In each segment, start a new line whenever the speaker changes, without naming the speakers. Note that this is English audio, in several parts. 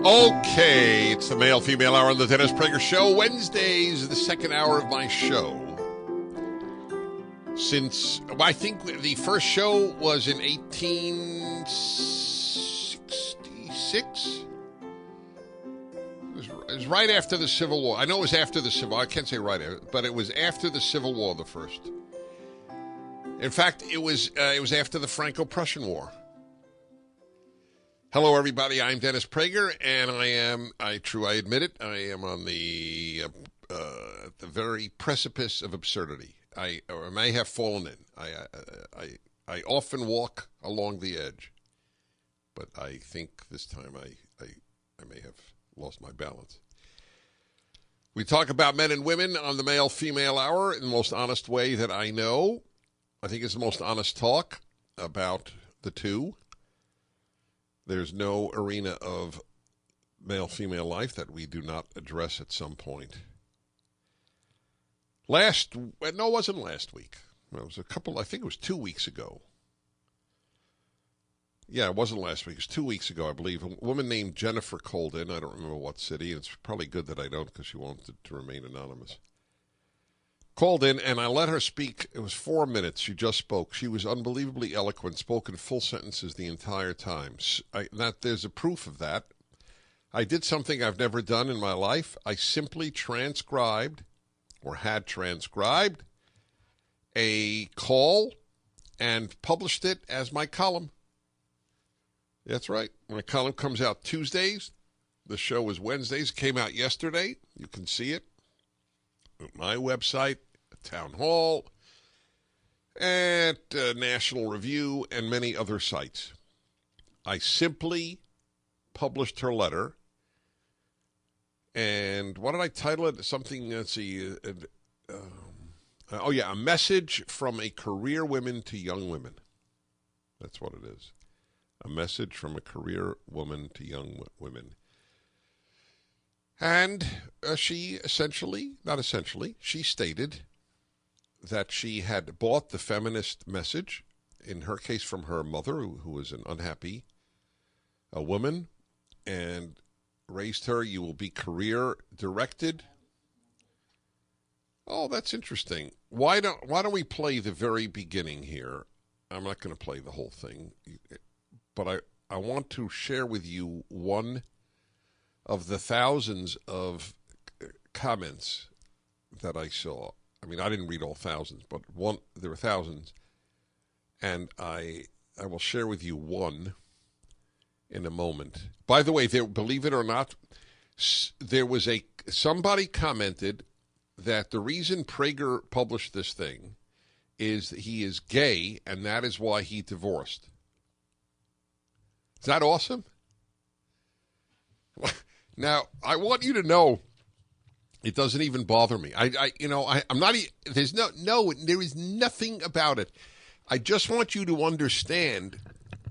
Okay, it's the male-female hour on the Dennis Prager Show. Wednesdays, the second hour of my show. I think the first show was in 1866. It was right after the Civil War. I know it was after the Civil War. I can't say right after, but it was after the Civil War, the first. In fact, it was after the Franco-Prussian War. Hello, everybody. I'm Dennis Prager, and I admit it, I am on the very precipice of absurdity. I may have fallen in. I often walk along the edge, but I think this time I may have lost my balance. We talk about men and women on the male-female hour in the most honest way that I know. I think it's the most honest talk about the two. There's no arena of male-female life that we do not address at some point. It wasn't last week. It was I think it was 2 weeks ago. Yeah, it wasn't last week. It was 2 weeks ago, I believe. A woman named Jennifer called in. I don't remember what city. It's probably good that I don't because she wanted to remain anonymous. Called in, and I let her speak. It was 4 minutes. She just spoke. She was unbelievably eloquent, spoke in full sentences the entire time. There's a proof of that. I did something I've never done in my life. I simply transcribed, or had transcribed, a call and published it as my column. That's right. My column comes out Tuesdays. The show was Wednesdays. It came out yesterday. You can see it at my website, Town Hall, at National Review, and many other sites. I simply published her letter. And what did I title it? Something, let's see. A message from a career woman to young women. That's what it is. A message from a career woman to young women. And she stated that she had bought the feminist message, in her case from her mother, who was an unhappy woman, and raised her, you will be career directed. Oh, that's interesting. Why don't we play the very beginning here? I'm not going to play the whole thing, but I want to share with you one of the thousands of comments that I saw. I mean, I didn't read all thousands, but there were thousands. And I will share with you one in a moment. By the way, believe it or not, somebody commented that the reason Prager published this thing is that he is gay, and that is why he divorced. Is that awesome? Now, I want you to know, it doesn't even bother me. I'm not. There is nothing about it. I just want you to understand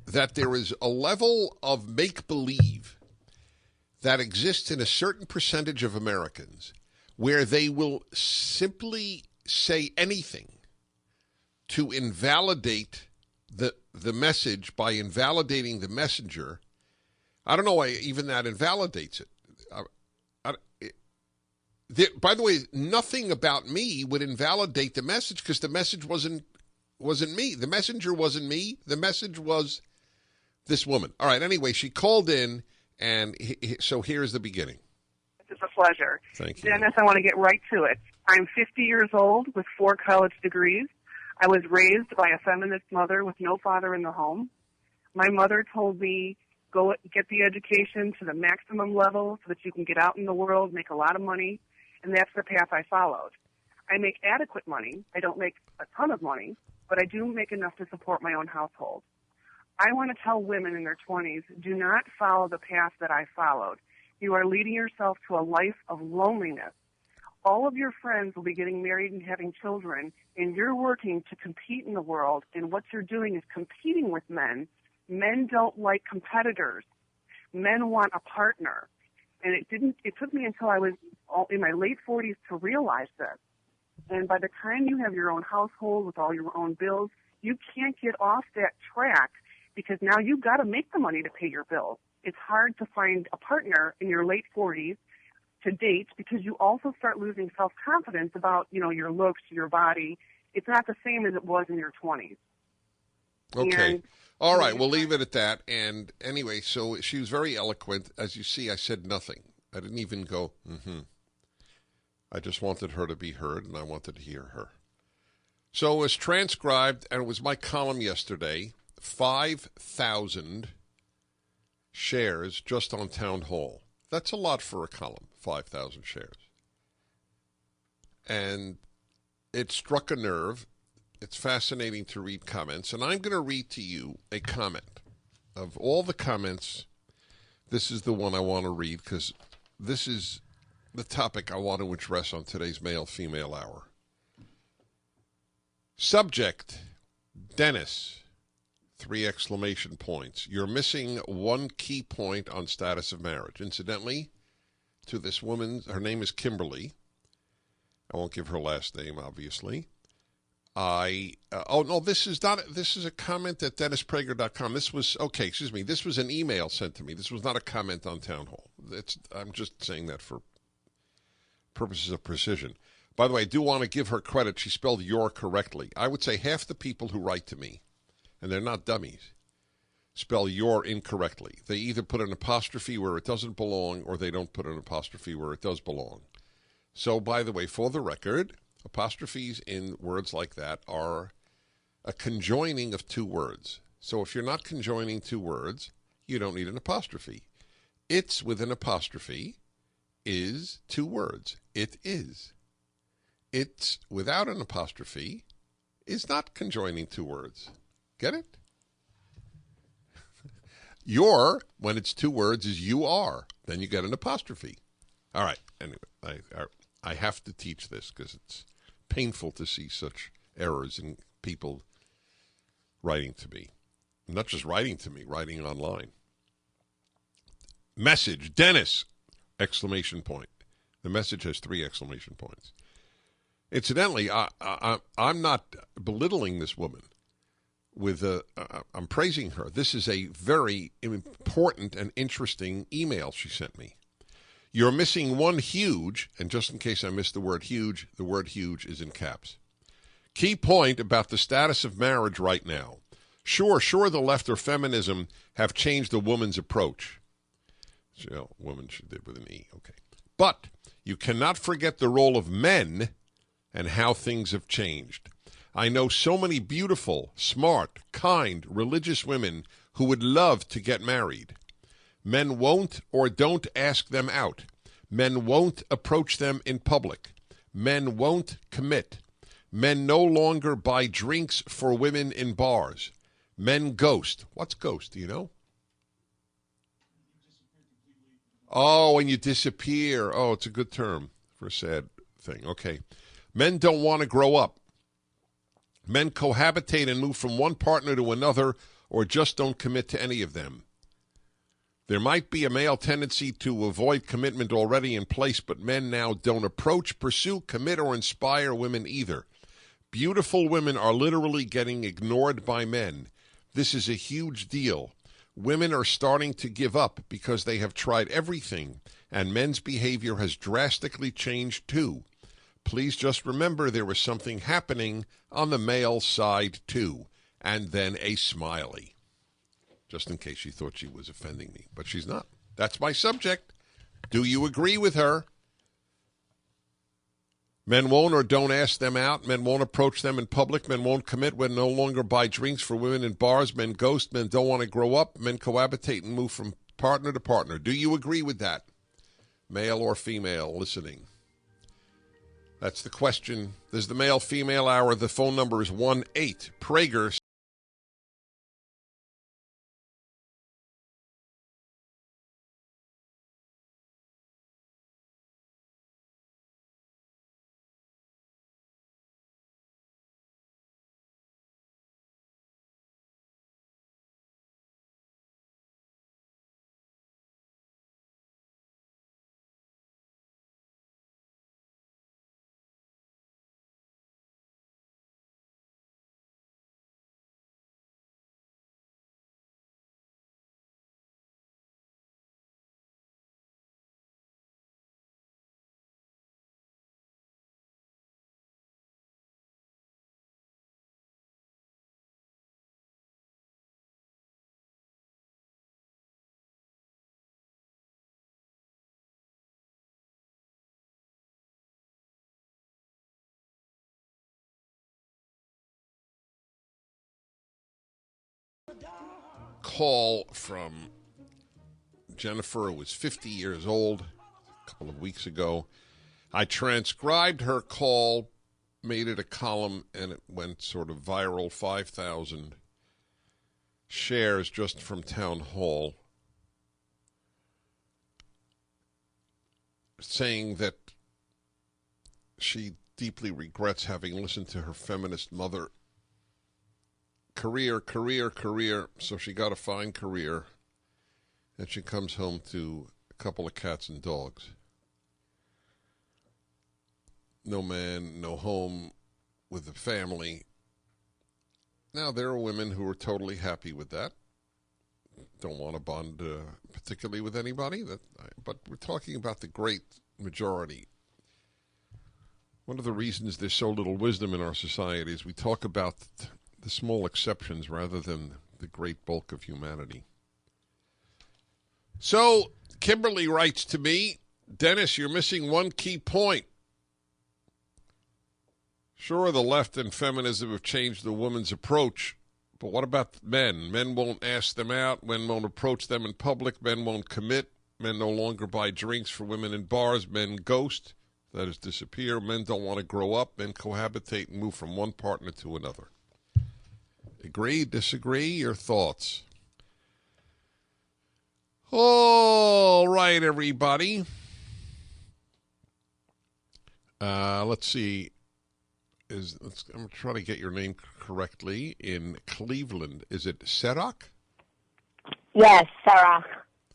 that there is a level of make-believe that exists in a certain percentage of Americans where they will simply say anything to invalidate the message by invalidating the messenger. I don't know why even that invalidates it. By the way, nothing about me would invalidate the message because the message wasn't me. The messenger wasn't me. The message was this woman. All right, anyway, she called in, and so here's the beginning.
It's a pleasure.
Thank you.
Dennis, I want to get right to it. I'm 50 years old with 4 college degrees. I was raised by a feminist mother with no father in the home. My mother told me, go get the education to the maximum level so that you can get out in the world, make a lot of money, and that's the path I followed. I make adequate money. I don't make a ton of money, but I do make enough to support my own household. I want to tell women in their 20s, do not follow the path that I followed. You are leading yourself to a life of loneliness. All of your friends will be getting married and having children, and you're working to compete in the world, and what you're doing is competing with men. Men don't like competitors. Men want a partner. And it took me until I was in my late 40s to realize this. And by the time you have your own household with all your own bills, you can't get off that track because now you've got to make the money to pay your bills. it's hard to find a partner in your late 40s to date because you also start losing self-confidence about, your looks, your body. It's not the same as it was in your 20s.
Okay.
And,
All right, we'll leave it at that. And anyway, so she was very eloquent. As you see, I said nothing. I didn't even go, I just wanted her to be heard, and I wanted to hear her. So it was transcribed, and it was my column yesterday, 5,000 shares just on Town Hall. That's a lot for a column, 5,000 shares. And it struck a nerve. It's fascinating to read comments, and I'm going to read to you a comment. Of all the comments, this is the one I want to read because this is the topic I want to address on today's Male-Female Hour. Subject, Dennis, 3 exclamation points. You're missing one key point on status of marriage. Incidentally, to this woman, her name is Kimberly. I won't give her last name, obviously. This is a comment at DennisPrager.com. This was an email sent to me. This was not a comment on Town Hall. I'm just saying that for purposes of precision. By the way, I do want to give her credit. She spelled your correctly. I would say half the people who write to me, and they're not dummies, spell your incorrectly. They either put an apostrophe where it doesn't belong, or they don't put an apostrophe where it does belong. So, by the way, for the record, apostrophes in words like that are a conjoining of 2 words. So if you're not conjoining 2 words, you don't need an apostrophe. It's with an apostrophe is 2 words. It is. It's without an apostrophe is not conjoining 2 words. Get it? Your, when it's 2 words, is you are. Then you get an apostrophe. All right. Anyway, I have to teach this because it's painful to see such errors in people writing to me. Not just writing to me, writing online. Message, Dennis, exclamation point. The message has 3 exclamation points. Incidentally, I'm not belittling this woman. I'm praising her. This is a very important and interesting email she sent me. You're missing one huge, and just in case I missed the word huge is in caps. Key point about the status of marriage right now. Sure, the left or feminism have changed the woman's approach. So, woman should live with an E, okay. But you cannot forget the role of men and how things have changed. I know so many beautiful, smart, kind, religious women who would love to get married. Men won't or don't ask them out. Men won't approach them in public. Men won't commit. Men no longer buy drinks for women in bars. Men ghost. What's ghost? Do you know? Oh, when you disappear. Oh, it's a good term for a sad thing. Okay. Men don't want to grow up. Men cohabitate and move from one partner to another or just don't commit to any of them. There might be a male tendency to avoid commitment already in place, but men now don't approach, pursue, commit, or inspire women either. Beautiful women are literally getting ignored by men. This is a huge deal. Women are starting to give up because they have tried everything, and men's behavior has drastically changed too. Please just remember there was something happening on the male side too, and then a smiley. Just in case she thought she was offending me, but she's not. That's my subject. Do you agree with her? Men won't or don't ask them out. Men won't approach them in public. Men won't commit. Men no longer buy drinks for women in bars. Men ghost. Men don't want to grow up. Men cohabitate and move from partner to partner. Do you agree with that? Male or female listening? That's the question. There's the male-female hour. The phone number is 1-8-PRAGER call from Jennifer, who was 50 years old, a couple of weeks ago. I transcribed her call, made it a column, and it went sort of viral, 5,000 shares just from Town Hall, saying that she deeply regrets having listened to her feminist mother. Career, so she got a fine career, and she comes home to a couple of cats and dogs. No man, no home with a family. Now, there are women who are totally happy with that. Don't want to bond particularly with anybody. But we're talking about the great majority. One of the reasons there's so little wisdom in our society is we talk about the small exceptions rather than the great bulk of humanity. So, Kimberly writes to me, Dennis, you're missing one key point. Sure, the left and feminism have changed the woman's approach, but what about men? Men won't ask them out. Men won't approach them in public. Men won't commit. Men no longer buy drinks for women in bars. Men ghost, that is, disappear. Men don't want to grow up. Men cohabitate and move from one partner to another. Agree, disagree, your thoughts? All right, everybody. Let's see. I'm going to try to get your name correctly. In Cleveland, is it Serach?
Yes, Serach.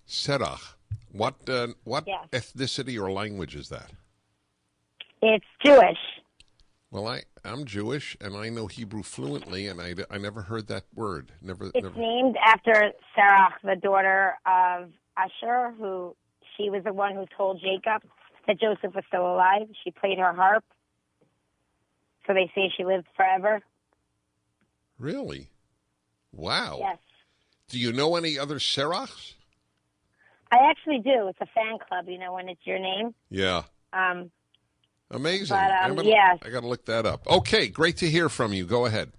Serach. What
Yes.
ethnicity or language is that?
It's Jewish.
Well, I'm Jewish, and I know Hebrew fluently, and I never heard that word. Never.
Named after Serach, the daughter of Asher, who she was the one who told Jacob that Joseph was still alive. She played her harp. So they say she lived forever.
Really? Wow.
Yes.
Do you know any other Serachs?
I actually do. It's a fan club, when it's your name.
Yeah. Amazing.
But, yes.
I got to look that up. Okay, great to hear from you. Go ahead.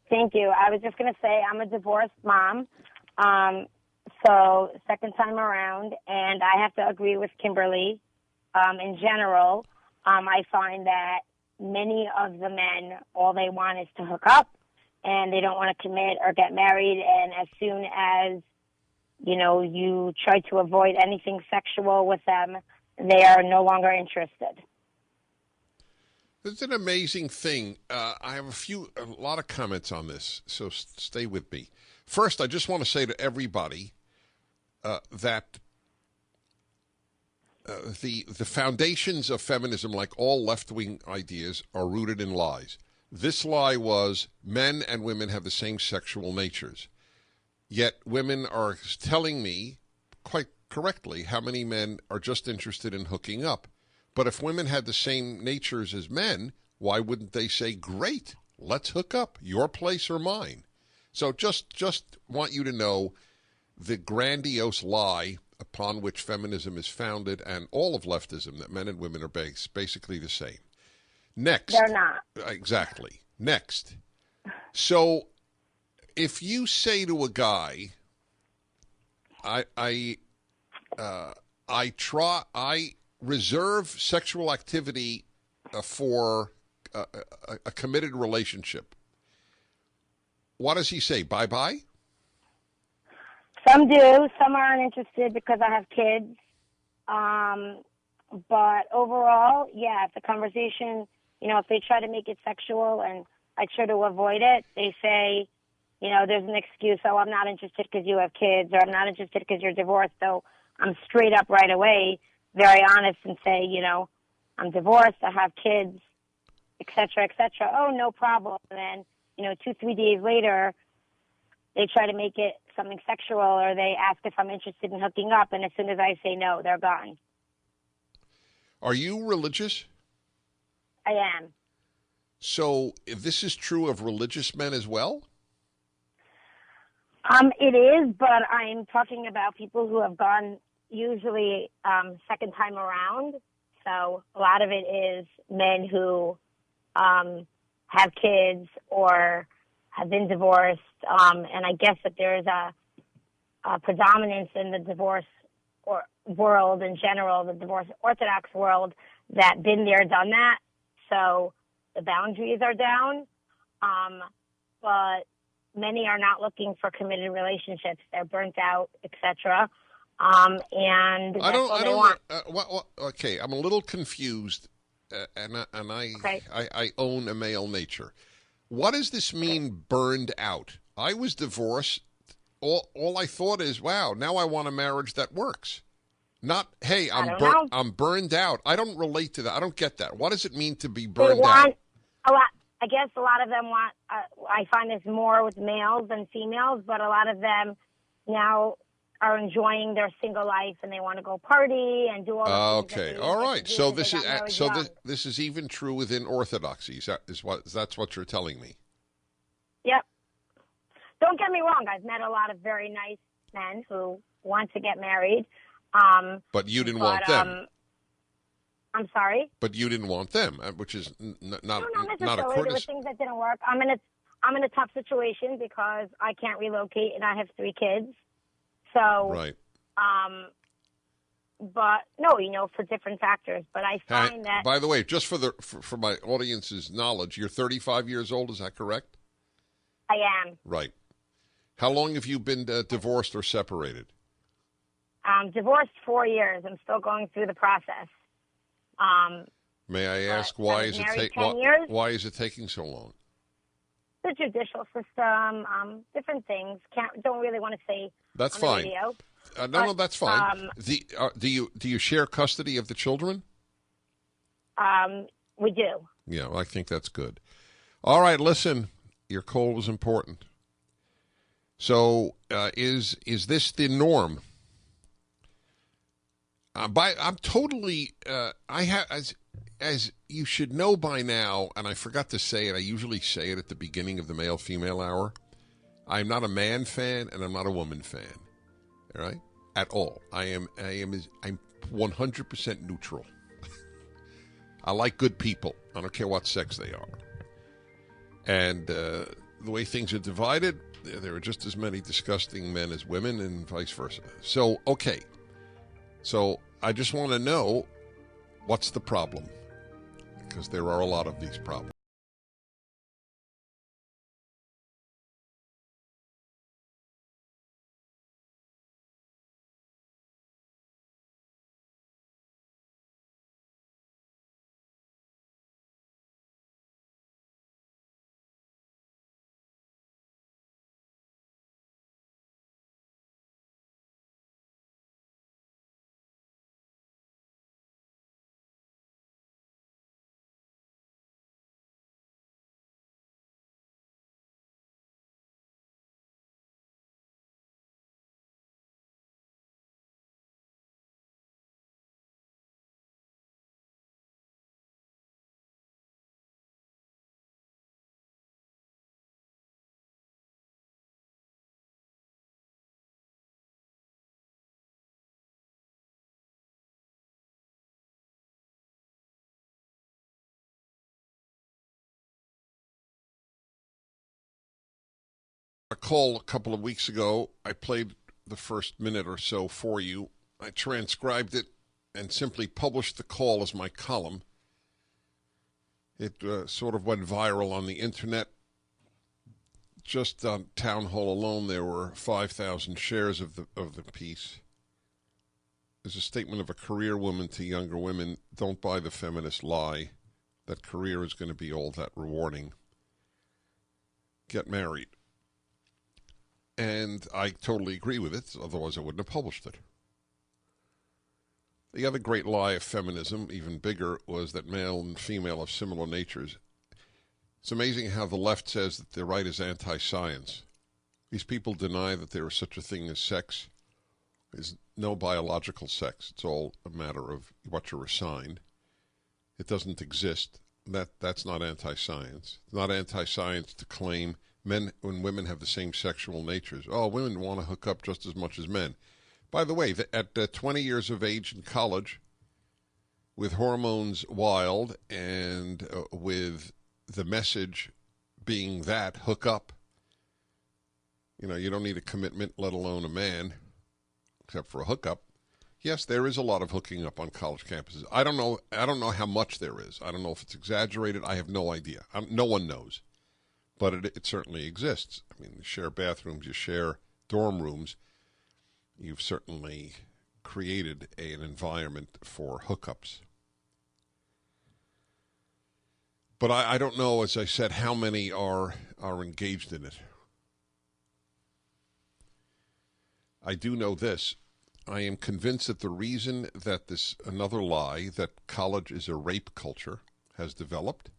Thank you. I was just going to say I'm a divorced mom, so second time around, and I have to agree with Kimberly. In general, I find that many of the men, all they want is to hook up, and they don't want to commit or get married, and as soon as, you try to avoid anything sexual with them, they are no longer interested.
It's an amazing thing. I have a lot of comments on this, so stay with me. First, I just want to say to everybody that the foundations of feminism, like all left-wing ideas, are rooted in lies. This lie was men and women have the same sexual natures. Yet women are telling me, quite correctly, how many men are just interested in hooking up. But if women had the same natures as men, why wouldn't they say, great, let's hook up, your place or mine? So just want you to know the grandiose lie upon which feminism is founded, and all of leftism, that men and women are basically the same. Next.
They're not.
Exactly. Next. So if you say to a guy, I reserve sexual activity for a committed relationship, what does he say? Bye-bye?
Some do. Some aren't interested because I have kids. But overall, yeah, if the conversation, if they try to make it sexual and I try to avoid it, they say, there's an excuse. Oh, I'm not interested because you have kids, or I'm not interested because you're divorced. So I'm straight up right away, very honest, and say, I'm divorced, I have kids, et cetera, et cetera. Oh, no problem. And then, 2-3 days later, they try to make it something sexual, or they ask if I'm interested in hooking up, and as soon as I say no, they're gone.
Are you religious?
I am.
So this is true of religious men as well?
It is, but I'm talking about people who have gone usually second time around. So a lot of it is men who have kids or have been divorced, and I guess that there's a predominance in the divorce or world in general, the divorce Orthodox world, that been there, done that. So the boundaries are down, but many are not looking for committed relationships. They're burnt out, etc. And that's all they want.
Okay, I'm a little confused, and I own a male nature. What does this mean, burned out? I was divorced. All I thought is, wow, now I want a marriage that works. Not, hey, I'm burned out. I don't relate to that. I don't get that. What does it mean to be burned out?
I guess a lot of them want, I find this more with males than females, but a lot of them now are enjoying their single life and they want to go party and do all the things.
Okay, all right. So this is even true within Orthodoxy. That's what you're telling me.
Yep. Don't get me wrong. I've met a lot of very nice men who want to get married.
But you didn't want them.
I'm sorry?
But you didn't want them, which is not a
There were things that didn't work. I'm in a tough situation because I can't relocate and I have 3 kids. So,
right.
But no, for different factors. But I find that.
By the way, just for my audience's knowledge, you're 35 years old. Is that correct?
I am.
Right. How long have you been divorced or separated?
Divorced 4 years. I'm still going through the process.
May I ask why is it taking so long?
The judicial system, different things. Don't really want to say.
That's
on
fine.
The radio.
No, that's fine. Do you share custody of the children?
We do.
Yeah, well, I think that's good. All right, listen. Your call was important. So, is this the norm? I'm totally. I have as you should know by now, and I forgot to say it. I usually say it at the beginning of the male-female hour. I'm not a man fan, and I'm not a woman fan. All right, at all. I'm 100% neutral. I like good people. I don't care what sex they are. And the way things are divided, there are just as many disgusting men as women, and vice versa. So, okay. So I just want to know what's the problem, because there are a lot of these problems. A call a couple of weeks ago. I played the first minute or so for you. I transcribed it and simply published the call as my column. It sort of went viral on the internet. Just on Town Hall alone, there were 5,000 shares of the piece. There's a statement of a career woman to younger women: don't buy the feminist lie that career is going to be all that rewarding. Get married. And I totally agree with it, otherwise I wouldn't have published it. The other great lie of feminism, even bigger, was that male and female have similar natures. It's amazing how the left says that the right is anti-science. These people deny that there is such a thing as sex. There's no biological sex. It's all a matter of what you're assigned. It doesn't exist. That's not anti-science. It's not anti-science to claim men and women have the same sexual natures. Oh, women want to hook up just as much as men. By the way, at 20 years of age in college, with hormones wild and with the message being that hook up, You don't need a commitment, let alone a man, except for a hookup. Yes, there is a lot of hooking up on college campuses. I don't know how much there is. I don't know if it's exaggerated. I have no idea. No one knows. But it certainly exists. I mean, you share bathrooms, you share dorm rooms. You've certainly created an environment for hookups. But I don't know, as I said, how many are engaged in it. I do know this. I am convinced that the reason that another lie that college is a rape culture has developed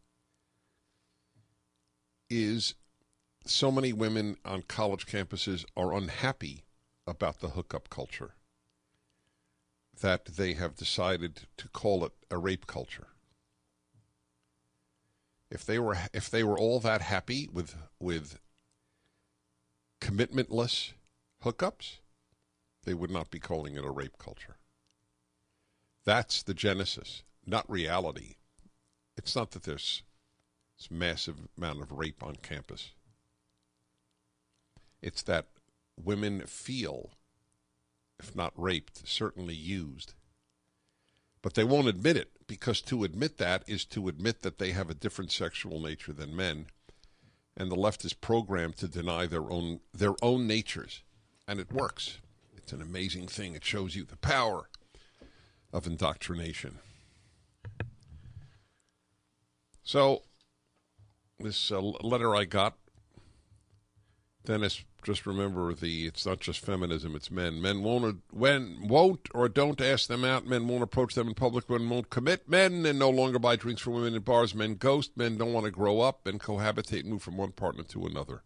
is so many women on college campuses are unhappy about the hookup culture that they have decided to call it a rape culture. If they were all that happy with commitmentless hookups, they would not be calling it a rape culture. That's the genesis, not reality. It's not that there's this massive amount of rape on campus. It's that women feel, if not raped, certainly used. But they won't admit it, because to admit that is to admit that they have a different sexual nature than men, and the left is programmed to deny their own natures, and it works. It's an amazing thing. It shows you the power of indoctrination. So, this letter I got, Dennis, just remember it's not just feminism, it's men. Men won't or don't ask them out. Men won't approach them in public. Men won't commit. Men and no longer buy drinks for women in bars. Men ghost. Men don't want to grow up and cohabitate and move from one partner to another.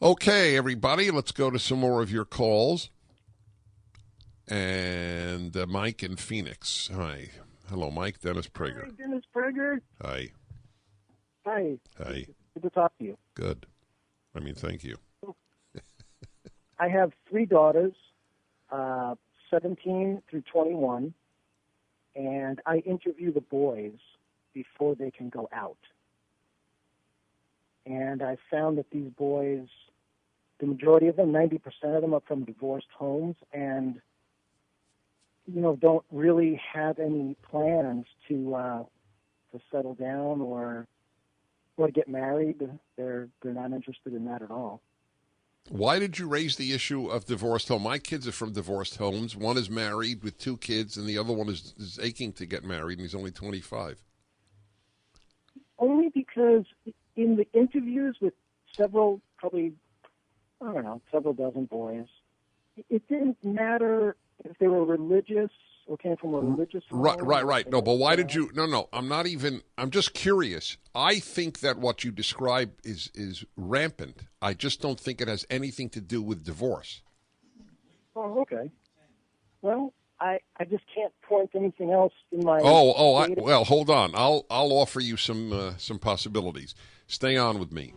Okay, everybody, let's go to some more of your calls. And Mike in Phoenix. Hi. Hello, Mike. Dennis Prager.
Hi, Dennis Prager.
Hi.
Hi.
Hi.
Good to talk to you.
Good. Thank you.
I have 3 daughters, 17 through 21, and I interview the boys before they can go out. And I found that these boys, the majority of them, 90% of them, are from divorced homes and, don't really have any plans to settle down or to get married. They're not interested in that at all.
Why did you raise the issue of divorced home? My kids are from divorced homes. One is married with 2 kids, and the other one is aching to get married, and he's only 25.
Only because in the interviews with several dozen boys, it didn't matter if they were religious or came from a religious home.
Right. No, but why did you... No, I'm just curious. I think that what you describe is rampant. I just don't think it has anything to do with divorce.
Oh, okay. Well, I just can't point to anything else in my...
Well, hold on. I'll offer you some possibilities. Stay on with me.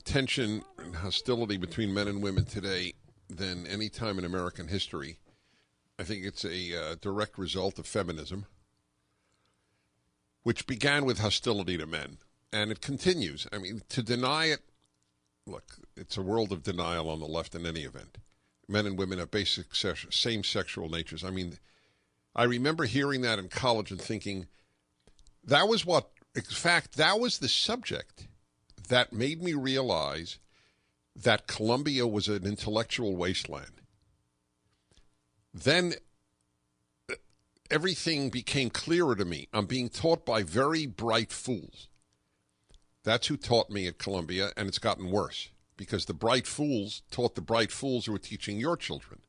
Tension and hostility between men and women today than any time in American history. I think it's a direct result of feminism, which began with hostility to men, and it continues. To deny it, look, it's a world of denial on the left in any event. Men and women have basic same sexual natures. I remember hearing that in college and thinking, that was what In fact, that was the subject that made me realize that Columbia was an intellectual wasteland. Then everything became clearer to me. I'm being taught by very bright fools. That's who taught me at Columbia, and it's gotten worse because the bright fools taught the bright fools who are teaching your children.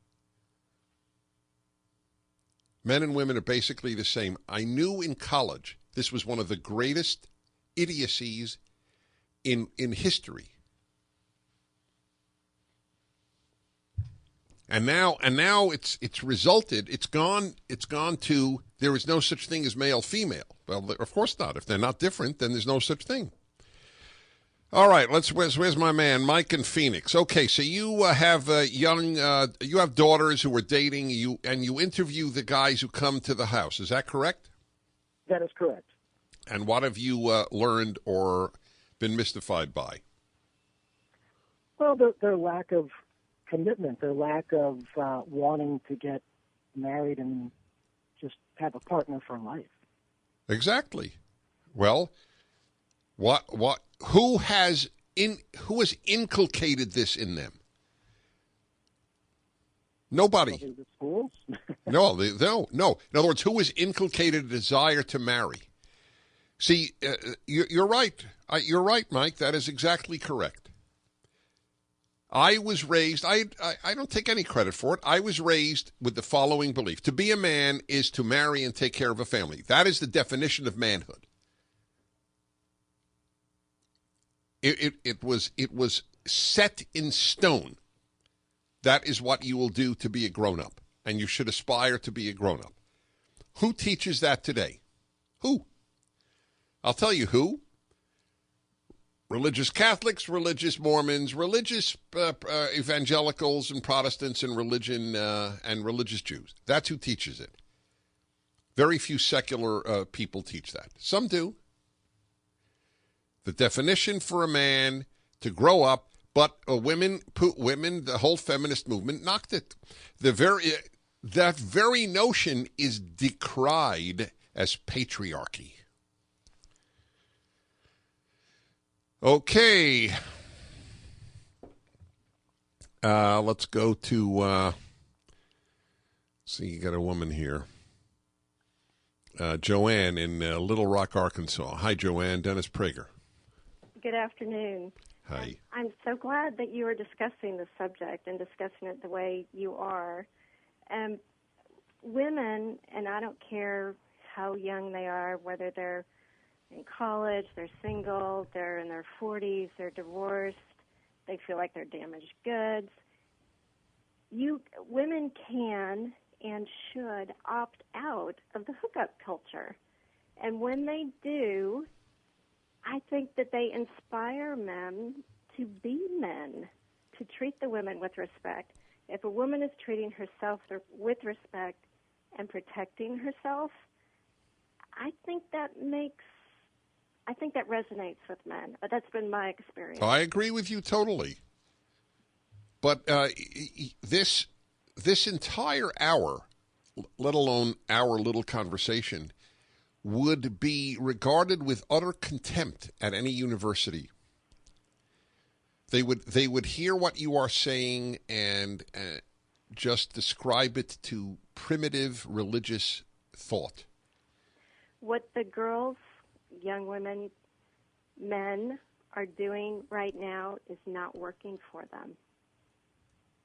Men and women are basically the same. I knew in college this was one of the greatest idiocies in history. And now it's resulted. It's gone to there is no such thing as male female. Well, of course not. If they're not different, then there's no such thing. All right, where's my man Mike in Phoenix? Okay, so you have you have daughters who are dating you, and you interview the guys who come to the house. Is that correct?
That is correct.
And what have you learned or been mystified by?
Well, their lack of commitment, their lack of wanting to get married and just have a partner for life.
Exactly. Well, who has inculcated this in them? Nobody.
The schools?
No. In other words, who has inculcated a desire to marry? See, you're right. You're right, Mike. That is exactly correct. I was raised, I don't take any credit for it. I was raised with the following belief. To be a man is to marry and take care of a family. That is the definition of manhood. It was set in stone. That is what you will do to be a grown-up, and you should aspire to be a grown-up. Who teaches that today? Who? I'll tell you who. Religious Catholics, religious Mormons, religious evangelicals and Protestants and religious Jews. That's who teaches it. Very few secular people teach that. Some do. The definition for a man to grow up, but women, the whole feminist movement knocked it. That very notion is decried as patriarchy. Okay. Let's go to, see, you got a woman here. Joanne in Little Rock, Arkansas. Hi, Joanne. Dennis Prager.
Good afternoon.
Hi.
I'm so glad that you are discussing the subject and discussing it the way you are. Women, and I don't care how young they are, whether they're in college, they're single, they're in their 40s, they're divorced, they feel like they're damaged goods. Women can and should opt out of the hookup culture. And when they do, I think that they inspire men to be men, to treat the women with respect. If a woman is treating herself with respect and protecting herself, I think that resonates with men. That's been my experience.
I agree with you totally. But this entire hour, let alone our little conversation, would be regarded with utter contempt at any university. They would hear what you are saying and just describe it to primitive religious thought.
What the girls, young women, men are doing right now is not working for them.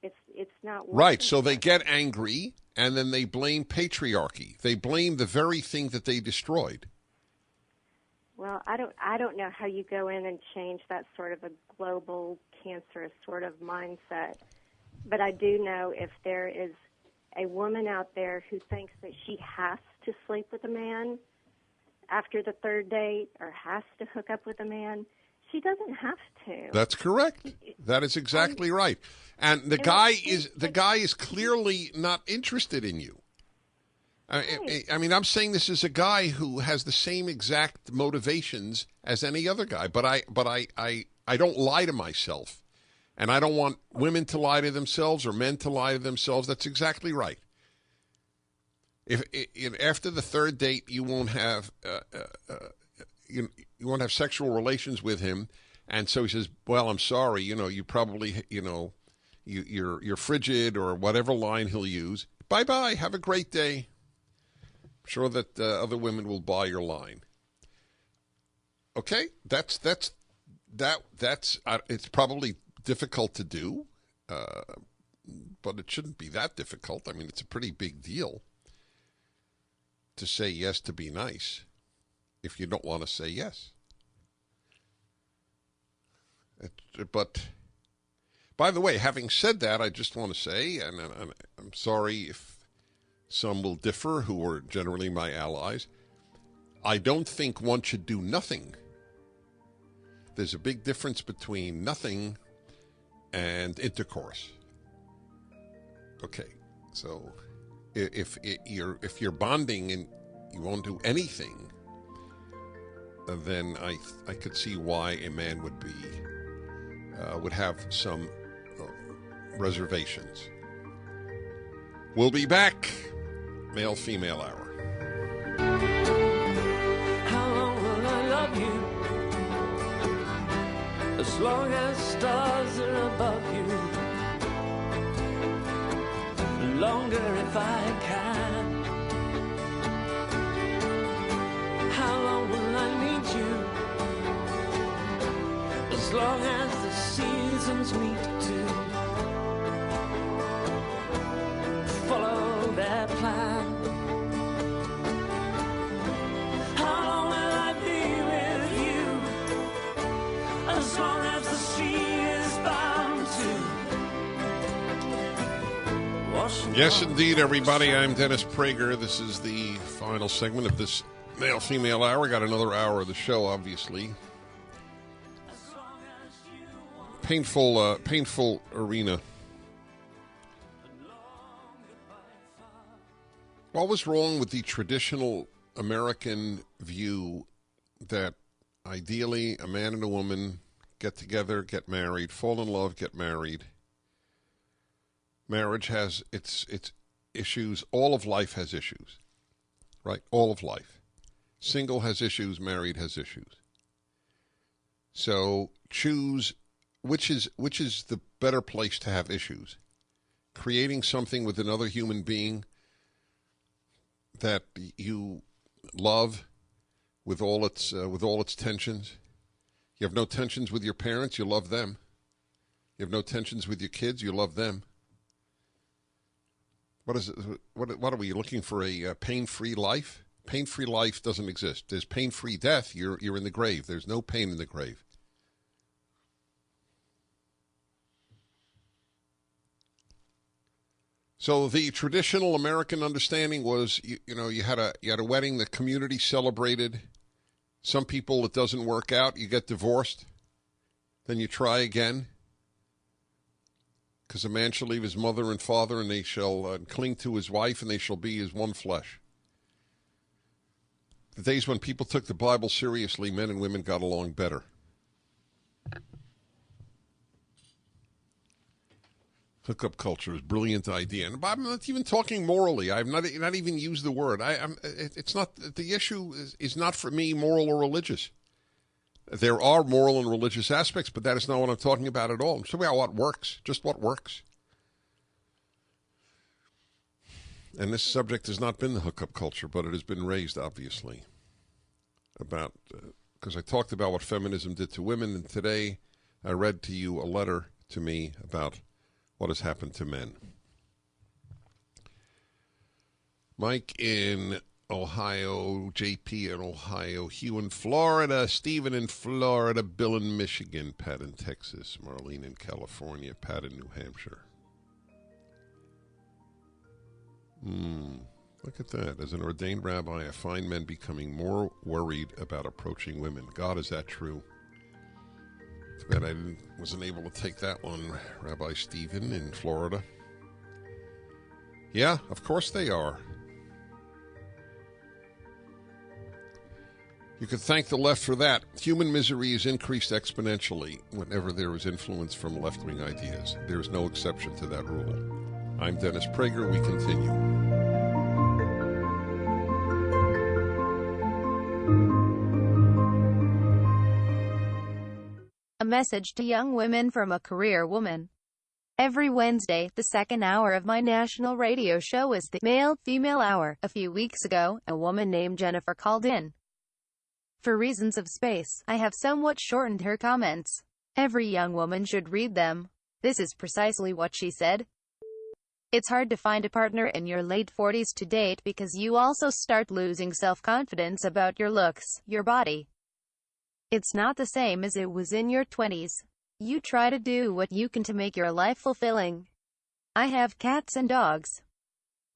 It's not working.
Right, so they get angry and then they blame patriarchy. They blame the very thing that they destroyed.
Well, I don't know how you go in and change that sort of a global cancerous sort of mindset. But I do know if there is a woman out there who thinks that she has to sleep with a man after the third date or has to hook up with a man, she doesn't have to.
That's correct. That is exactly right. And the guy is clearly not interested in you.
Right.
I mean, I'm saying this as a guy who has the same exact motivations as any other guy, but I don't lie to myself, and I don't want women to lie to themselves or men to lie to themselves. That's exactly right. If after the third date you won't have, you want to have sexual relations with him, and so he says, "Well, I'm sorry, you probably, you're frigid," or whatever line he'll use. Bye-bye, have a great day. I'm sure that other women will buy your line. Okay, that's it's probably difficult to do, but it shouldn't be that difficult. I mean, it's a pretty big deal to say yes to be nice if you don't want to say yes. But, by the way, having said that, I just want to say, and I'm sorry if some will differ who are generally my allies, I don't think one should do nothing. There's a big difference between nothing and intercourse. Okay, so if you're bonding and you won't do anything, then I could see why a man would have some reservations. We'll be back. Male-female hour.
How long will I love you? As long as stars are above you. Longer if I can. How long will I need you? As long as the seasons meet to follow their plan. How long will I be with you? As long as the sea is bound to wash.
Yes, indeed, everybody. I'm Dennis Prager. This is the final segment of this male-female hour. Got another hour of the show, obviously. Painful arena. What was wrong with the traditional American view that ideally a man and a woman get together, get married, fall in love, get married? Marriage has its issues. All of life has issues, right? All of life. Single has issues, married has issues. So choose which is the better place to have issues. Creating something with another human being that you love with all its tensions. You have no tensions with your parents, you love them. You have no tensions with your kids, you love them. What is it? What are we looking for? A pain-free life? Pain-free life doesn't exist. There's pain-free death. You're in the grave. There's no pain in the grave. So the traditional American understanding was, you had a wedding, the community celebrated. Some people, it doesn't work out. You get divorced. Then you try again. Because a man shall leave his mother and father, and they shall cling to his wife, and they shall be as one flesh. The days when people took the Bible seriously, men and women got along better. Hookup culture is a brilliant idea, and I'm not even talking morally. I've not even used the word. It's not the issue. Is not for me moral or religious. There are moral and religious aspects, but that is not what I'm talking about at all. I'm talking about what works, just what works. And this subject has not been the hookup culture, but it has been raised, obviously, about because I talked about what feminism did to women, and today I read to you a letter to me about what has happened to men. Mike in Ohio, JP in Ohio, Hugh in Florida, Stephen in Florida, Bill in Michigan, Pat in Texas, Marlene in California, Pat in New Hampshire. Look at that. As an ordained rabbi, I find men becoming more worried about approaching women. God, is that true? Too bad I wasn't able to take that one, Rabbi Stephen in Florida. Yeah, of course they are. You could thank the left for that. Human misery is increased exponentially whenever there is influence from left-wing ideas. There is no exception to that rule. I'm Dennis Prager. We continue.
message to young women from a career woman. Every Wednesday, the second hour of my national radio show is the male-female hour. A few weeks ago, a woman named Jennifer called in. For reasons of space, I have somewhat shortened her comments. Every young woman should read them. This is precisely what she said. It's hard to find a partner in your late 40s to date because you also start losing self-confidence about your looks, your body. It's not the same as it was in your 20s. You try to do what you can to make your life fulfilling. I have cats and dogs.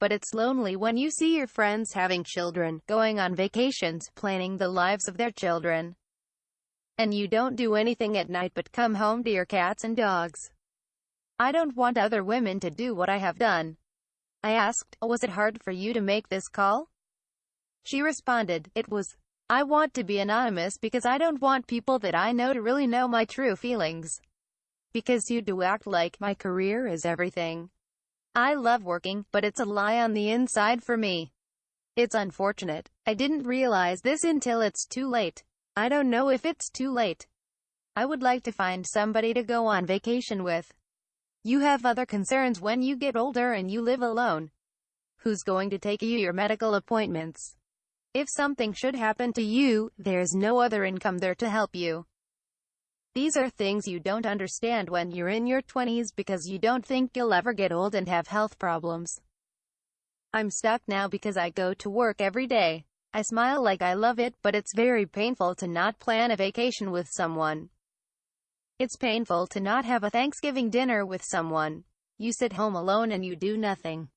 But it's lonely when you see your friends having children, going on vacations, planning the lives of their children. And you don't do anything at night but come home to your cats and dogs. I don't want other women to do what I have done. I asked, was it hard for you to make this call? She responded, it was. I want to be anonymous because I don't want people that I know to really know my true feelings. Because you do act like my career is everything. I love working, but it's a lie on the inside for me. It's unfortunate. I didn't realize this until it's too late. I don't know if it's too late. I would like to find somebody to go on vacation with. You have other concerns when you get older and you live alone. Who's going to take you your medical appointments? If something should happen to you, there's no other income there to help you. These are things you don't understand when you're in your 20s because you don't think you'll ever get old and have health problems. I'm stuck now because I go to work every day. I smile like I love it, but it's very painful to not plan a vacation with someone. It's painful to not have a Thanksgiving dinner with someone. You sit home alone and you do nothing.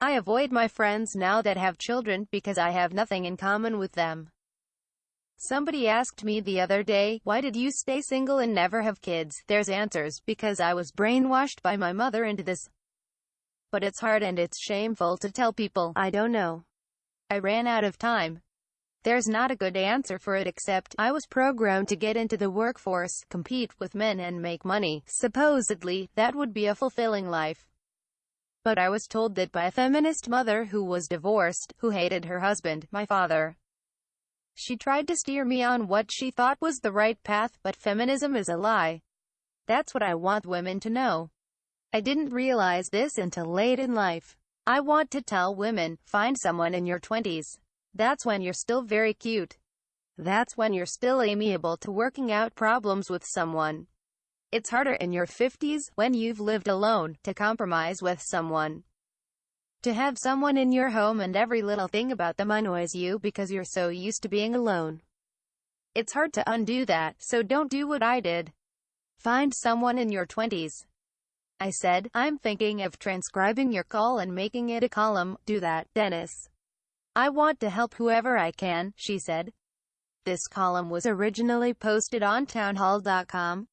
I avoid my friends now that have children because I have nothing in common with them. Somebody asked me the other day, why did you stay single and never have kids? There's answers, because I was brainwashed by my mother into this. But it's hard and it's shameful to tell people, I don't know. I ran out of time. There's not a good answer for it except, I was programmed to get into the workforce, compete with men and make money. Supposedly, that would be a fulfilling life. But I was told that by a feminist mother who was divorced, who hated her husband, my father. She tried to steer me on what she thought was the right path, but feminism is a lie. That's what I want women to know. I didn't realize this until late in life. I want to tell women, find someone in your 20s. That's when you're still very cute. That's when you're still amiable to working out problems with someone. It's harder in your 50s, when you've lived alone, to compromise with someone. To have someone in your home and every little thing about them annoys you because you're so used to being alone. It's hard to undo that, so don't do what I did. Find someone in your 20s. I said, I'm thinking of transcribing your call and making it a column. Do that, Dennis. I want to help whoever I can, she said. This column was originally posted on townhall.com.